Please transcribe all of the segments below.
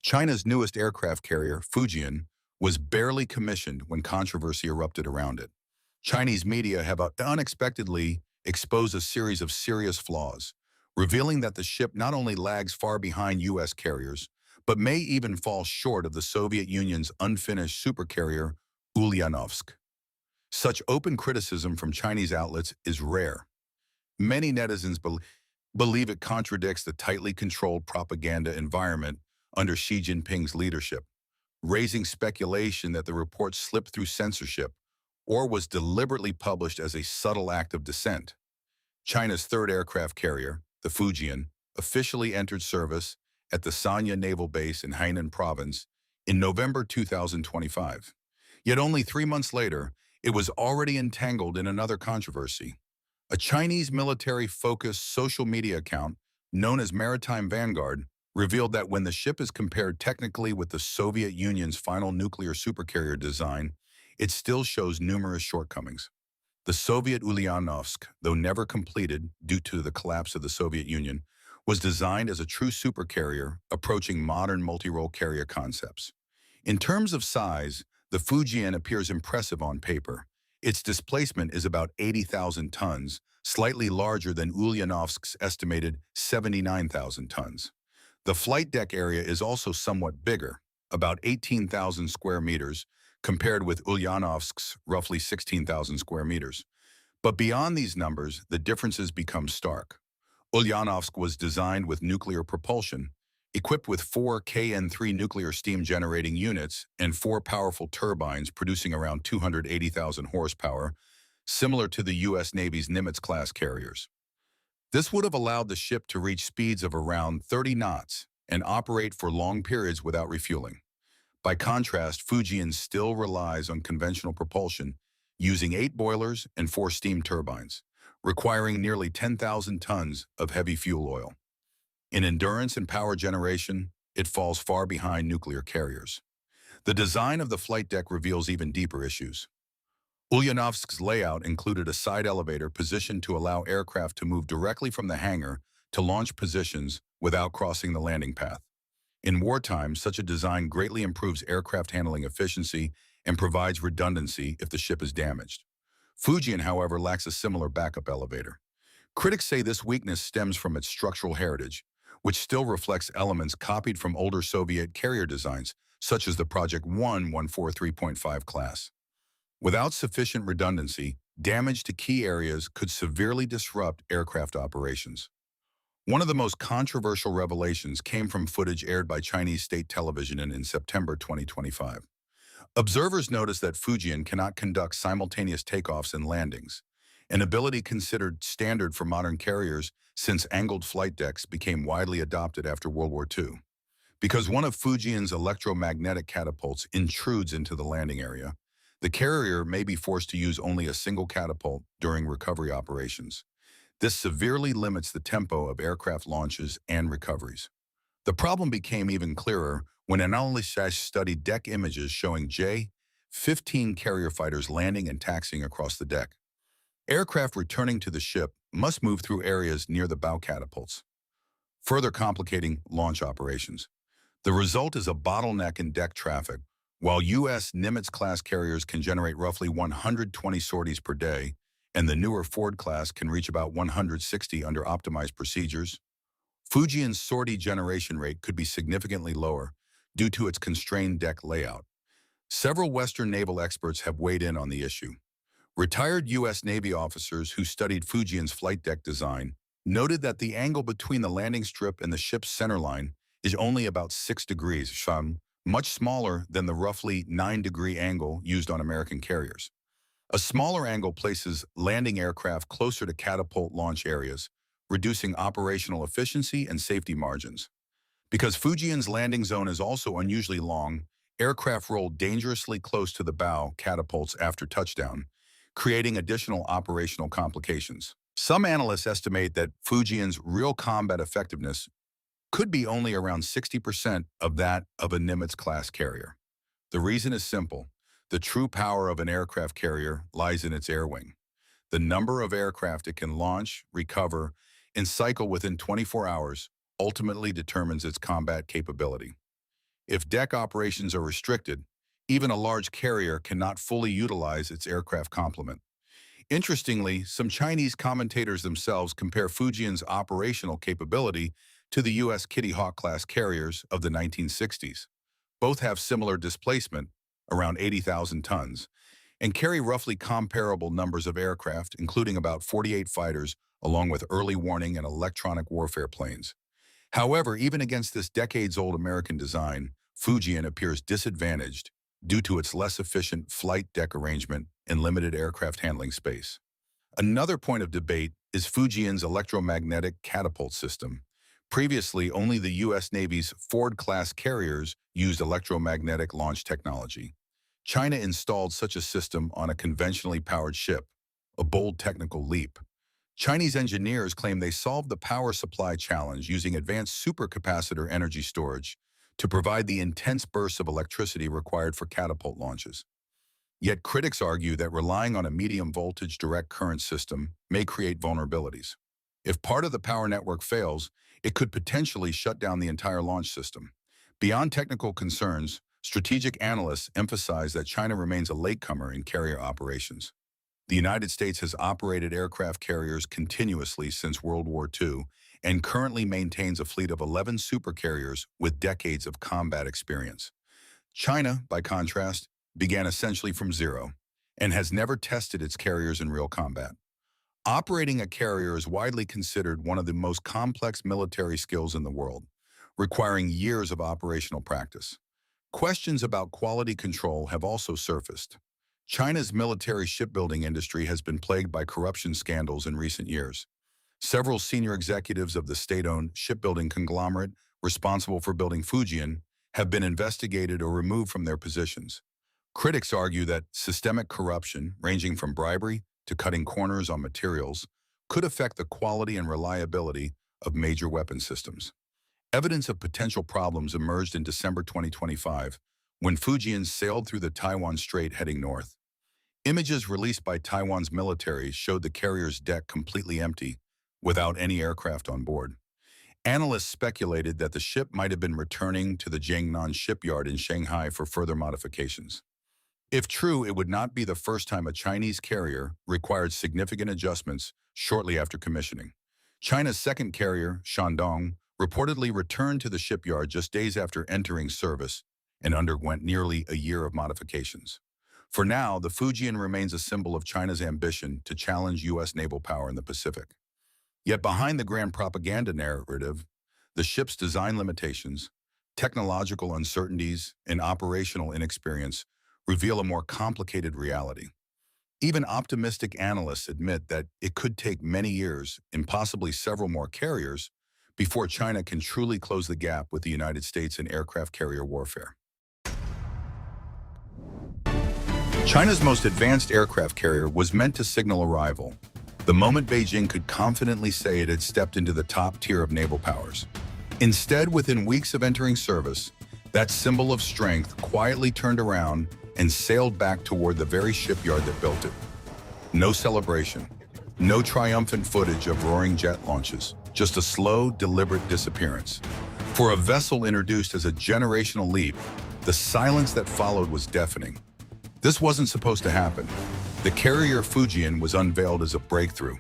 China's newest aircraft carrier, Fujian, was barely commissioned when controversy erupted around it. Chinese media have unexpectedly exposed a series of serious flaws, revealing that the ship not only lags far behind U.S. carriers, but may even fall short of the Soviet Union's unfinished supercarrier, Ulyanovsk. Such open criticism from Chinese outlets is rare. Many netizens believe it contradicts the tightly controlled propaganda environment under Xi Jinping's leadership, raising speculation that the report slipped through censorship or was deliberately published as a subtle act of dissent. China's third aircraft carrier, the Fujian, officially entered service at the Sanya Naval Base in Hainan Province in November 2025. Yet only 3 months later, it was already entangled in another controversy. A Chinese military-focused social media account known as Maritime Vanguard revealed that when the ship is compared technically with the Soviet Union's final nuclear supercarrier design, it still shows numerous shortcomings. The Soviet Ulyanovsk, though never completed due to the collapse of the Soviet Union, was designed as a true supercarrier approaching modern multi-role carrier concepts. In terms of size, the Fujian appears impressive on paper. Its displacement is about 80,000 tons, slightly larger than Ulyanovsk's estimated 79,000 tons. The flight deck area is also somewhat bigger, about 18,000 square meters, compared with Ulyanovsk's roughly 16,000 square meters. But beyond these numbers, the differences become stark. Ulyanovsk was designed with nuclear propulsion, equipped with 4 KN-3 nuclear steam-generating units and 4 powerful turbines producing around 280,000 horsepower, similar to the U.S. Navy's Nimitz-class carriers. This would have allowed the ship to reach speeds of around 30 knots and operate for long periods without refueling. By contrast, Fujian still relies on conventional propulsion, using 8 boilers and 4 steam turbines, requiring nearly 10,000 tons of heavy fuel oil. In endurance and power generation, it falls far behind nuclear carriers. The design of the flight deck reveals even deeper issues. Ulyanovsk's layout included a side elevator positioned to allow aircraft to move directly from the hangar to launch positions without crossing the landing path. In wartime, such a design greatly improves aircraft handling efficiency and provides redundancy if the ship is damaged. Fujian, however, lacks a similar backup elevator. Critics say this weakness stems from its structural heritage, which still reflects elements copied from older Soviet carrier designs, such as the Project 1-143.5 class. Without sufficient redundancy, damage to key areas could severely disrupt aircraft operations. One of the most controversial revelations came from footage aired by Chinese state television in September 2025. Observers noticed that Fujian cannot conduct simultaneous takeoffs and landings, an ability considered standard for modern carriers since angled flight decks became widely adopted after World War II. Because one of Fujian's electromagnetic catapults intrudes into the landing area, the carrier may be forced to use only a single catapult during recovery operations. This severely limits the tempo of aircraft launches and recoveries. The problem became even clearer when analysts studied deck images showing J-15 carrier fighters landing and taxiing across the deck. Aircraft returning to the ship must move through areas near the bow catapults, further complicating launch operations. The result is a bottleneck in deck traffic. While U.S. Nimitz-class carriers can generate roughly 120 sorties per day, and the newer Ford class can reach about 160 under optimized procedures, Fujian's sortie generation rate could be significantly lower due to its constrained deck layout. Several Western naval experts have weighed in on the issue. Retired U.S. Navy officers who studied Fujian's flight deck design noted that the angle between the landing strip and the ship's centerline is only about 6 degrees, much smaller than the roughly 9-degree angle used on American carriers. A smaller angle places landing aircraft closer to catapult launch areas, reducing operational efficiency and safety margins. Because Fujian's landing zone is also unusually long, aircraft roll dangerously close to the bow catapults after touchdown, creating additional operational complications. Some analysts estimate that Fujian's real combat effectiveness could be only around 60% of that of a Nimitz-class carrier. The reason is simple. The true power of an aircraft carrier lies in its air wing. The number of aircraft it can launch, recover, and cycle within 24 hours ultimately determines its combat capability. If deck operations are restricted, even a large carrier cannot fully utilize its aircraft complement. Interestingly, some Chinese commentators themselves compare Fujian's operational capability to the U.S. Kitty Hawk-class carriers of the 1960s. Both have similar displacement, around 80,000 tons, and carry roughly comparable numbers of aircraft, including about 48 fighters, along with early warning and electronic warfare planes. However, even against this decades-old American design, Fujian appears disadvantaged due to its less efficient flight deck arrangement and limited aircraft handling space. Another point of debate is Fujian's electromagnetic catapult system. Previously, only the U.S. Navy's Ford-class carriers used electromagnetic launch technology. China installed such a system on a conventionally powered ship, a bold technical leap. Chinese engineers claim they solved the power supply challenge using advanced supercapacitor energy storage to provide the intense bursts of electricity required for catapult launches. Yet critics argue that relying on a medium-voltage direct current system may create vulnerabilities. If part of the power network fails, it could potentially shut down the entire launch system. Beyond technical concerns, strategic analysts emphasize that China remains a latecomer in carrier operations. The United States has operated aircraft carriers continuously since World War II and currently maintains a fleet of 11 supercarriers with decades of combat experience. China, by contrast, began essentially from zero and has never tested its carriers in real combat. Operating a carrier is widely considered one of the most complex military skills in the world, requiring years of operational practice. Questions about quality control have also surfaced. China's military shipbuilding industry has been plagued by corruption scandals in recent years. Several senior executives of the state-owned shipbuilding conglomerate responsible for building Fujian have been investigated or removed from their positions. Critics argue that systemic corruption, ranging from bribery to cutting corners on materials, could affect the quality and reliability of major weapon systems. Evidence of potential problems emerged in December 2025 when Fujian sailed through the Taiwan Strait heading north. Images released by Taiwan's military showed the carrier's deck completely empty, without any aircraft on board. Analysts speculated that the ship might have been returning to the Jiangnan shipyard in Shanghai for further modifications. If true, it would not be the first time a Chinese carrier required significant adjustments shortly after commissioning. China's second carrier, Shandong, reportedly returned to the shipyard just days after entering service and underwent nearly a year of modifications. For now, the Fujian remains a symbol of China's ambition to challenge U.S. naval power in the Pacific. Yet behind the grand propaganda narrative, the ship's design limitations, technological uncertainties, and operational inexperience reveal a more complicated reality. Even optimistic analysts admit that it could take many years and possibly several more carriers before China can truly close the gap with the United States in aircraft carrier warfare. China's most advanced aircraft carrier was meant to signal arrival, the moment Beijing could confidently say it had stepped into the top tier of naval powers. Instead, within weeks of entering service, that symbol of strength quietly turned around and sailed back toward the very shipyard that built it. No celebration, no triumphant footage of roaring jet launches, just a slow, deliberate disappearance. For a vessel introduced as a generational leap, the silence that followed was deafening. This wasn't supposed to happen. The carrier Fujian was unveiled as a breakthrough.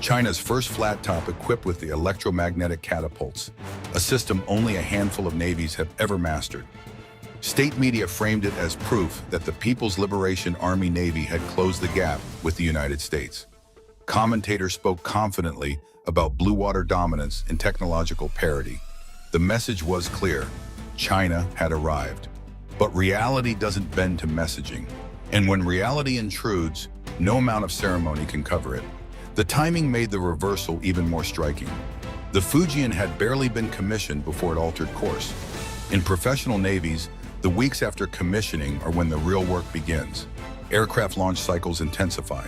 China's first flat top equipped with the electromagnetic catapults, a system only a handful of navies have ever mastered. State media framed it as proof that the People's Liberation Army Navy had closed the gap with the United States. Commentators spoke confidently about blue water dominance and technological parity. The message was clear: China had arrived. But reality doesn't bend to messaging. And when reality intrudes, no amount of ceremony can cover it. The timing made the reversal even more striking. The Fujian had barely been commissioned before it altered course. In professional navies, the weeks after commissioning are when the real work begins. Aircraft launch cycles intensify.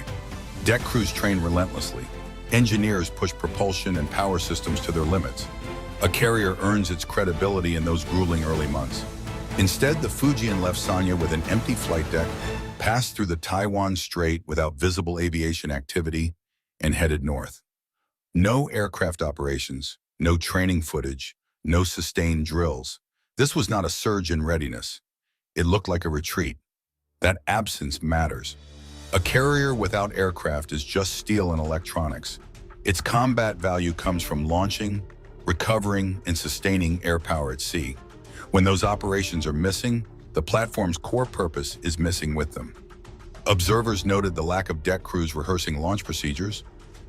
Deck crews train relentlessly. Engineers push propulsion and power systems to their limits. A carrier earns its credibility in those grueling early months. Instead, the Fujian left Sanya with an empty flight deck, passed through the Taiwan Strait without visible aviation activity, and headed north. No aircraft operations, no training footage, no sustained drills, This was not a surge in readiness. It looked like a retreat. That absence matters. A carrier without aircraft is just steel and electronics. Its combat value comes from launching, recovering, and sustaining air power at sea. When those operations are missing, the platform's core purpose is missing with them. Observers noted the lack of deck crews rehearsing launch procedures,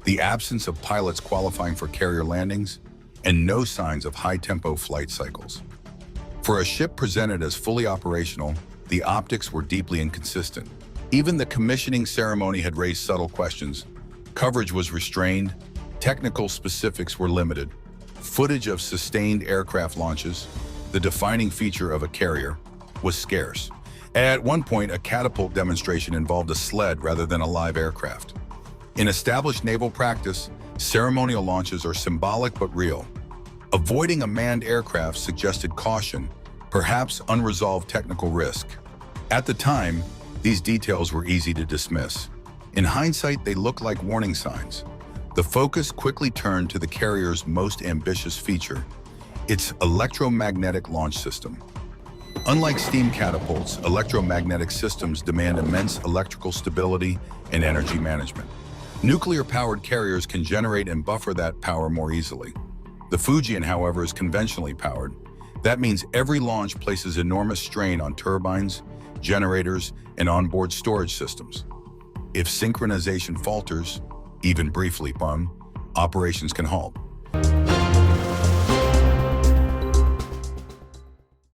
the absence of pilots qualifying for carrier landings, and no signs of high-tempo flight cycles. For a ship presented as fully operational, the optics were deeply inconsistent. Even the commissioning ceremony had raised subtle questions. Coverage was restrained, technical specifics were limited. Footage of sustained aircraft launches, the defining feature of a carrier, was scarce. At one point, a catapult demonstration involved a sled rather than a live aircraft. In established naval practice, ceremonial launches are symbolic but real. Avoiding a manned aircraft suggested caution, perhaps unresolved technical risk. At the time, these details were easy to dismiss. In hindsight, they looked like warning signs. The focus quickly turned to the carrier's most ambitious feature, its electromagnetic launch system. Unlike steam catapults, electromagnetic systems demand immense electrical stability and energy management. Nuclear-powered carriers can generate and buffer that power more easily. The Fujian, however, is conventionally powered. That means every launch places enormous strain on turbines, generators, and onboard storage systems. If synchronization falters, even briefly, operations can halt.